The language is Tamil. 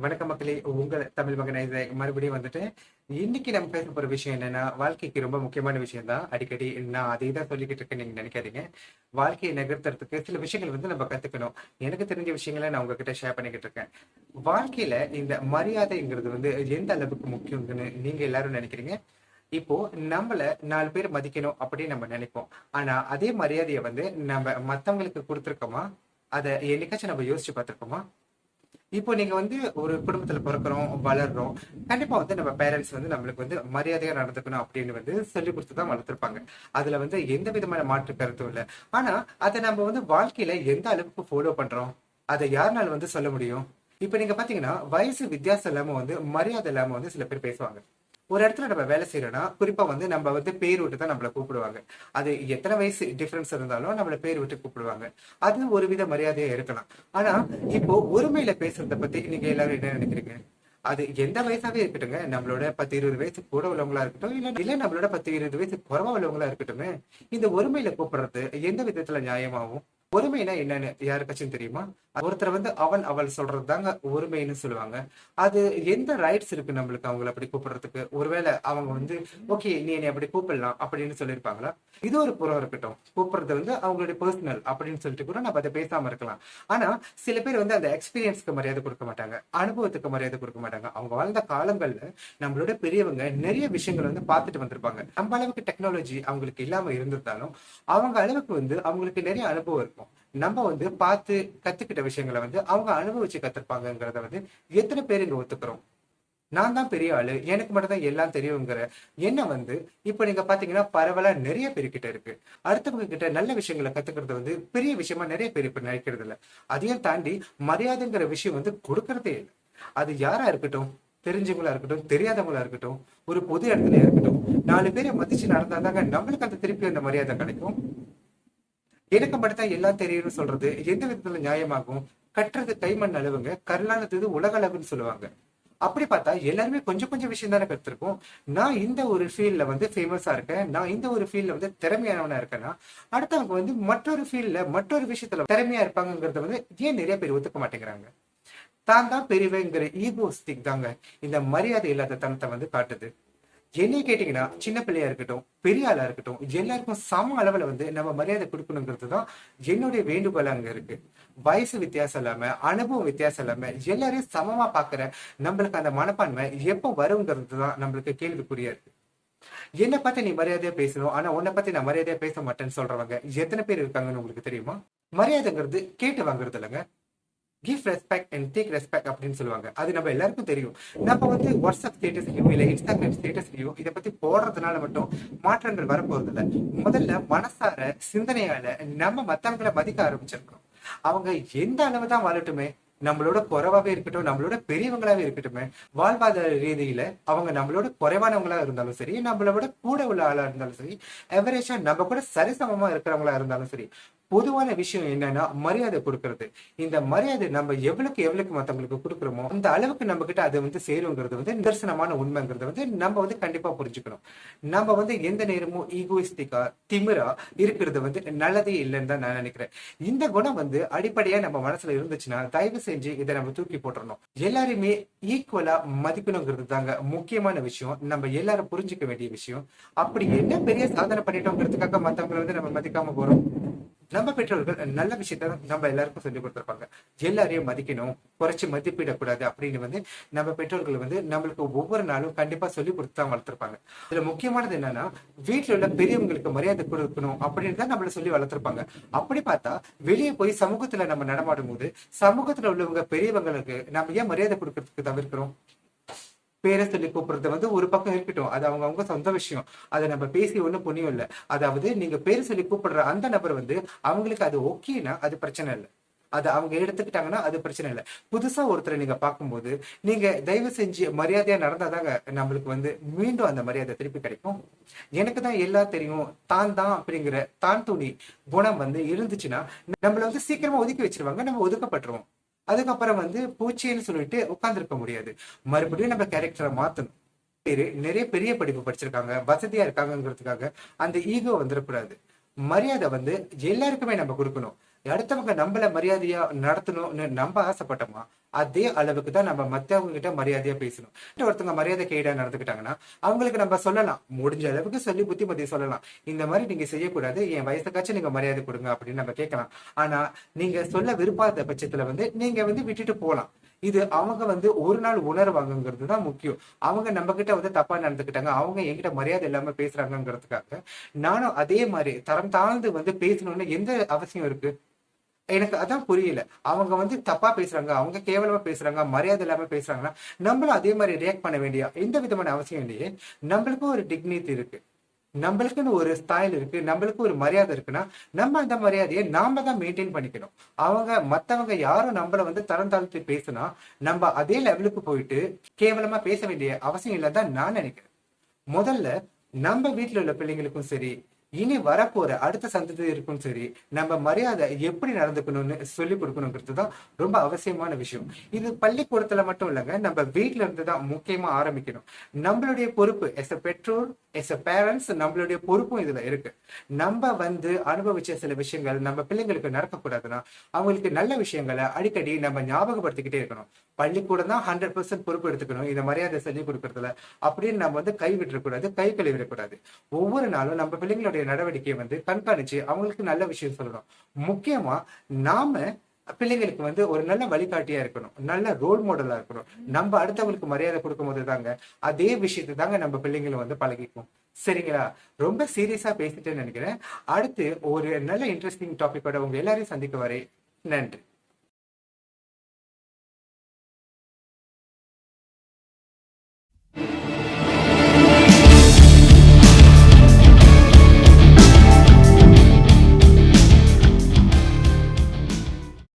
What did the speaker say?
வணக்கம் மக்களே, உங்கள் தமிழ் மகன் மறுபடியும் வந்துட்டு இன்னைக்கு நம்ம பேச போற விஷயம் என்னன்னா, வாழ்க்கைக்கு ரொம்ப முக்கியமான விஷயம் தான். அடிக்கடி நான் அதை தான் சொல்லிக்கிட்டு இருக்கேன், நீங்க நினைக்காதீங்க. வாழ்க்கையை நகர்த்துறதுக்கு சில விஷயங்கள் நம்ம கத்துக்கணும். எனக்கு தெரிஞ்ச விஷயங்களை நான் உங்ககிட்ட ஷேர் பண்ணிக்கிட்டு இருக்கேன். வாழ்க்கையில இந்த மரியாதைங்கிறது எந்த அளவுக்கு முக்கியம்னு நீங்க எல்லாரும் நினைக்கிறீங்க? இப்போ நம்மள 4 பேர் மதிக்கணும் அப்படின்னு நம்ம நினைப்போம். ஆனா அதே மரியாதையை நம்ம மத்தவங்களுக்கு கொடுத்துருக்கோமா? அதை என்னைக்காச்சும் நம்ம யோசிச்சு பார்த்திருக்கோமா? இப்போ நீங்க ஒரு குடும்பத்துல பிறக்கிறோம், வளர்றோம். கண்டிப்பா நம்ம பேரண்ட்ஸ் நம்மளுக்கு மரியாதையா நடந்துக்கணும் அப்படின்னு சொல்லி கொடுத்துதான் வளர்த்துருப்பாங்க. அதுல எந்த விதமான மாற்று கருத்தும் இல்ல. ஆனா அதை நம்ம வாழ்க்கையில எந்த அளவுக்கு ஃபாலோ பண்றோம், அதை யாருனால சொல்ல முடியும்? இப்ப நீங்க பாத்தீங்கன்னா, வயசு வித்தியாசம் இல்லாம மரியாதை இல்லாம சில பேர் பேசுவாங்க. ஒரு இடத்துல நம்ம வேலை செய்யறோம்னா, குறிப்பா நம்ம பேர் விட்டு தான் நம்மள கூப்பிடுவாங்க. அது எத்தனை வயசு டிஃபரன்ஸ் இருந்தாலும் நம்மள பேர் விட்டு கூப்பிடுவாங்க. அது ஒரு வித மரியாதையா இருக்கலாம். ஆனா இப்போ ஒருமையில பேசுறத பத்தி நீங்க எல்லாரும் என்ன நினைக்கிறீங்க? அது எந்த வயசாவே இருக்கட்டுங்க, நம்மளோட 10-20 வயசு கூட உள்ளவங்களா இருக்கட்டும், இல்ல நம்மளோட 10-20 வயசு குறைவா உள்ளவங்களா இருக்கட்டும், இந்த ஒருமையில கூப்பிடுறது எந்த விதத்துல நியாயமாகும்? ஒருமைனா என்னன்னு யாருக்காச்சும் தெரியுமா? ஒருத்தர் அவன் அவள் சொல்றது தாங்க ஒருமைன்னு சொல்லுவாங்க. அது எந்த ரைட்ஸ் இருக்கு நம்மளுக்கு அவங்களை அப்படி கூப்பிடுறதுக்கு? ஒருவேளை அவங்க ஓகே, நீ என்னை அப்படி கூப்பிடலாம் அப்படின்னு சொல்லியிருப்பாங்களா? இது ஒரு புறம் இருக்கட்டும். கூப்பிடுறது அவங்களுடைய பர்சனல் அப்படின்னு சொல்லிட்டு கூட நம்ம அதை பேசாம இருக்கலாம். ஆனா சில பேர் அந்த எக்ஸ்பீரியன்ஸ்க்கு மரியாதை கொடுக்க மாட்டாங்க, அனுபவத்துக்கு மரியாதை கொடுக்க மாட்டாங்க. அவங்க வாழ்ந்த காலங்கள்ல நம்மளோட பெரியவங்க நிறைய விஷயங்கள் பார்த்துட்டு வந்திருப்பாங்க. நம்ம அளவுக்கு டெக்னாலஜி அவங்களுக்கு இல்லாம இருந்திருந்தாலும் அவங்க அளவுக்கு அவங்களுக்கு நிறைய அனுபவம் இருக்கும். நம்ம பார்த்து கத்துக்கிட்ட விஷயங்களை அவங்க அனுபவிச்சு கத்துருப்பாங்கிறத எத்தனை பேர் இங்க ஒத்துக்கிறோம்? நான் தான் பெரிய ஆளு, எனக்கு மட்டும் தான் எல்லாம் தெரியுங்கிற எண்ணம் இப்ப நீங்க பாத்தீங்கன்னா பரவலா நிறைய பேர்கிட்ட இருக்கு. அடுத்தவங்க கிட்ட நல்ல விஷயங்களை கத்துக்கிறது பெரிய விஷயமா நிறைய பேர் இப்ப நினைக்கிறது இல்ல. அதையும் தாண்டி மரியாதைங்கிற விஷயம் கொடுக்கறதே இல்லை. அது யாரா இருக்கட்டும், தெரிஞ்சவங்களா இருக்கட்டும், தெரியாதவங்களா இருக்கட்டும், ஒரு பொது இடத்துல இருக்கட்டும், 4 பேரை மதிச்சு நடந்தாதாங்க நம்மளுக்கு அந்த திருப்பி அந்த மரியாதை கிடைக்கும். எனக்கு மட்டும்தான் எல்லாம் தெரியும்னு சொல்றது எந்த விதத்துல நியாயமாகும்? கட்டுறது கைமண் அளவுங்க, கருளானது உலக அளவுன்னு சொல்லுவாங்க. அப்படி பார்த்தா எல்லாருமே கொஞ்சம் கொஞ்சம் விஷயம் தானே கத்துருக்கோம். நான் இந்த ஒரு ஃபீல்ட்ல ஃபேமஸா இருக்கேன், நான் இந்த ஒரு ஃபீல்ட்ல திறமையானவனா இருக்கேன்னா, அடுத்தவங்க மற்றொரு ஃபீல்ட்ல மற்றொரு விஷயத்துல திறமையா இருப்பாங்கிறத ஏன் நிறைய பேர் ஒத்துக்க மாட்டேங்கிறாங்க? தான் தான் பெரியவங்கிற ஈகோஸ்டிக் தாங்க இந்த மரியாதை இல்லாத தனத்தை காட்டுது. என்னைய கேட்டீங்கன்னா, சின்ன பிள்ளையா இருக்கட்டும், பெரிய ஆளா இருக்கட்டும், எல்லாருக்கும் சம அளவுல நம்ம மரியாதை கொடுக்கணுங்கிறது தான் என்னுடைய வேண்டுகோள் அங்க இருக்கு. வயசு வித்தியாசம் இல்லாம, அனுபவம் வித்தியாசம் இல்லாம எல்லாரையும் சமமா பாக்குற நம்மளுக்கு அந்த மனப்பான்மை எப்போ வருங்கிறது தான் நம்மளுக்கு கேள்விக்குறியா இருக்கு. என்னை பத்தி நீ மரியாதையா பேசணும், ஆனா உன்னை பத்தி நான் மரியாதையா பேச மாட்டேன்னு சொல்றவங்க எத்தனை பேர் இருக்காங்கன்னு உங்களுக்கு தெரியுமா? மரியாதைங்கிறது கேட்டு வாங்குறது இல்லைங்க. Give respect and take respect அப்படின்னு சொல்லுவாங்க. அது நம்ம எல்லாருக்கும் தெரியும். நம்ம வாட்ஸ்அப் ஸ்டேட்டஸ்லயோ இல்ல இன்ஸ்டாகிராம் ஸ்டேட்டஸ்லயோ இதை பத்தி போடுறதுனால மட்டும் மாற்றங்கள் வரப்போறது இல்ல. முதல்ல மனசார சிந்தனையால நம்ம மத்தவங்களை மதிக்க ஆரம்பிச்சிருக்கோம். அவங்க எந்த அளவுதான் வாழட்டுமே, நம்மளோட குறைவாவே இருக்கட்டும், நம்மளோட பெரியவங்களாவே இருக்கட்டுமே, வாழ்வாதார ரீதியில அவங்க நம்மளோட குறைவானவங்களா இருந்தாலும் சரி, நம்மளோட கூட உள்ள ஆளா இருந்தாலும் சரி, எவரேஜா நம்ம கூட சரிசமமா இருக்கிறவங்களா இருந்தாலும் சரி, பொதுவான விஷயம் என்னன்னா மரியாதை கொடுக்கறது. இந்த மரியாதை நம்ம எவ்வளவுக்கு மத்தவங்களுக்கு கொடுக்குறோமோ அந்த அளவுக்கு நம்ம கிட்ட அது சேருங்கிறது நிதர்சனமான உண்மைங்கிறது நம்ம கண்டிப்பா புரிஞ்சுக்கணும். நம்ம எந்த நேரமும் ஈகோயிஸ்டிக்கா திமிரா இருக்கிறது நல்லதே இல்லைன்னு தான் நான் நினைக்கிறேன். இந்த குணம் அடிப்படையா நம்ம மனசுல இருந்துச்சுன்னா தயவு செஞ்சு இதை நம்ம தூக்கி போட்டுறணும். எல்லாருமே ஈக்குவலா மதிக்கணுங்கிறது தாங்க முக்கியமான விஷயம், நம்ம எல்லாரும் புரிஞ்சுக்க வேண்டிய விஷயம். அப்படி என்ன பெரிய சாதனை பண்ணிட்டோங்கிறதுக்காக மத்தவங்களை நம்ம மதிக்காம போறோம்? நம்ம பெற்றோர்கள் நல்ல விஷயத்த நம்ம எல்லாருக்கும் சொல்லி கொடுத்துருப்பாங்க. எல்லாரையும் மதிக்கணும், குறைச்சு மதிப்பிடக்கூடாது அப்படின்னு நம்ம பெற்றோர்கள் நம்மளுக்கு ஒவ்வொரு நாளும் கண்டிப்பா சொல்லி கொடுத்துதான் வளர்த்துருப்பாங்க. இதுல முக்கியமானது என்னன்னா, வீட்டுல உள்ள பெரியவங்களுக்கு மரியாதை கொடுக்கணும் அப்படின்னு தான் நம்மள சொல்லி வளர்த்துருப்பாங்க. அப்படி பார்த்தா வெளியே போய் சமூகத்துல நம்ம நடமாடும் போது சமூகத்துல உள்ளவங்க பெரியவங்களுக்கு நம்ம ஏன் மரியாதை கொடுக்கறதுக்கு தவிர்க்கிறோம்? பேரை சொல்லி கூப்பிடுறது ஒரு பக்கம் இருக்கட்டும், அது அவங்க சொந்த விஷயம். அதை நம்ம பேசி ஒண்ணும் புண்ணியம் இல்லை. அதாவது நீங்க பேரை சொல்லி கூப்பிடுற அந்த நபர் அவங்களுக்கு அது ஓகேனா அது பிரச்சனை இல்லை, அது அவங்க எடுத்துக்கிட்டாங்கன்னா அது பிரச்சனை இல்லை. புதுசா ஒருத்தரை நீங்க பார்க்கும்போது நீங்க தயவு செஞ்சு மரியாதையா நடந்தாதாங்க நம்மளுக்கு மீண்டும் அந்த மரியாதை திருப்பி கிடைக்கும். எனக்கு தான் எல்லாம் தெரியும், தான் தான் அப்படிங்கிற தான் துணி குணம் இருந்துச்சுன்னா நம்மள சீக்கிரமா ஒதுக்கி வச்சிருவாங்க, நம்ம ஒதுக்கப்பட்டுருவோம். அதுக்கப்புறம் பூச்சின்னு சொல்லிட்டு உட்கார்ந்துருக்க முடியாது. மறுபடியும் நம்ம கேரக்டரை மாத்தணும். பேரு நிறைய பெரிய படிப்பு படிச்சிருக்காங்க, வசதியா இருக்காங்கிறதுக்காக அந்த ஈகோ வந்துடக்கூடாது. மரியாதை எல்லாருக்குமே நம்ம கொடுக்கணும். அடுத்தவங்க நம்மள மரியாதையா நடத்தணும்னு நம்ம ஆசைப்பட்டோமா, அதே அளவுக்கு தான் நம்ம மத்தவங்க கிட்ட மரியாதையா பேசணும். ஒருத்தவங்க மரியாதை கேடா நடந்துக்கிட்டாங்கன்னா அவங்களுக்கு நம்ம சொல்லலாம், முடிஞ்ச அளவுக்கு சொல்லி புத்திமதி சொல்லலாம். இந்த மாதிரி நீங்க செய்யக்கூடாது, என் வயசுக்காச்சும் நீங்க மரியாதை கொடுங்க அப்படின்னு நம்ம கேட்கலாம். ஆனா நீங்க சொல்ல விரும்பாத பட்சத்துல நீங்க விட்டுட்டு போலாம். இது அவங்க ஒரு நாள் உணர்வாங்கிறது தான் முக்கியம். அவங்க நம்ம கிட்ட தப்பா நடந்துக்கிட்டாங்க, அவங்க என்கிட்ட மரியாதை இல்லாம பேசுறாங்கிறதுக்காக நானும் அதே மாதிரி தரம் தாழ்ந்து பேசணும்னு எந்த அவசியம் இருக்கு? எனக்கு அதான் புரியல. அவங்க தப்பா பேசுறாங்க, அவங்க கேவலமா பேசுறாங்க, மரியாதை இல்லாம பேசுறாங்கன்னா நம்மளும் அதே மாதிரி ரியாக்ட் பண்ண வேண்டிய எந்த விதமான அவசியம் இல்லையே. நம்மளுக்கும் ஒரு டிக்னிட்டி இருக்கு, நம்மளுக்குன்னு ஒரு ஸ்டைல் இருக்கு, நம்மளுக்கு ஒரு மரியாதை இருக்குன்னா நம்ம அந்த மரியாதையை நாம தான் மெயின்டைன் பண்ணிக்கணும். மத்தவங்க யாரும் நம்மள தரம் தாழ்த்தி பேசுனா நம்ம அதே லெவலுக்கு போயிட்டு கேவலமா பேச வேண்டிய அவசியம் இல்லைதான் நான் நினைக்கிறேன். முதல்ல நம்ம வீட்டுல உள்ள பிள்ளைங்களுக்கும் சரி, இனி வரப்போற அடுத்த சந்ததியருக்கும் சரி, நம்ம மரியாதை எப்படி நடந்துக்கணும்னு சொல்லி கொடுக்கணுங்கிறது தான் ரொம்ப அவசியமான விஷயம். இது பள்ளிக்கூடத்துல மட்டும் இல்லைங்க, நம்ம வீட்டுல இருந்து தான் முக்கியமா ஆரம்பிக்கணும். நம்மளுடைய பொறுப்பு எஸ் அ பெற்றோர், எஸ் அ பேரண்ட்ஸ், நம்மளுடைய பொறுப்பும் இதுல இருக்கு. நம்ம அனுபவிச்ச சில விஷயங்கள் நம்ம பிள்ளைங்களுக்கு நடக்கக்கூடாதுன்னா அவங்களுக்கு நல்ல விஷயங்களை அடிக்கடி நம்ம ஞாபகப்படுத்திக்கிட்டே இருக்கணும். பள்ளிக்கூடம் தான் 100% பொறுப்பு எடுத்துக்கணும் இந்த மரியாதை சொல்லி கொடுக்கறதுல அப்படின்னு நம்ம கை விட்டுறக்கூடாது, கை கழுவிடக்கூடாது. ஒவ்வொரு நாளும் நம்ம பிள்ளைங்களுடைய நடவடிக்கையை கண்காணிச்சு அவங்களுக்கு நல்ல விஷயம் சொல்லணும். முக்கியமா நாம பிள்ளைங்களுக்கு ஒரு நல்ல வழிகாட்டியா இருக்கணும், நல்ல ரோல் மாடலா இருக்கணும். நம்ம அடுத்தவங்களுக்கு மரியாதை கொடுக்கும் போது தாங்க அதே விஷயத்தை தாங்க நம்ம பிள்ளைங்களும் பழகிக்கும். சரிங்களா? ரொம்ப சீரியஸா பேசிட்டேன்னு நினைக்கிறேன். அடுத்து ஒரு நல்ல இன்ட்ரெஸ்டிங் டாபிக்கோட உங்க எல்லாரையும் சந்திக்க வரேன். நன்றி.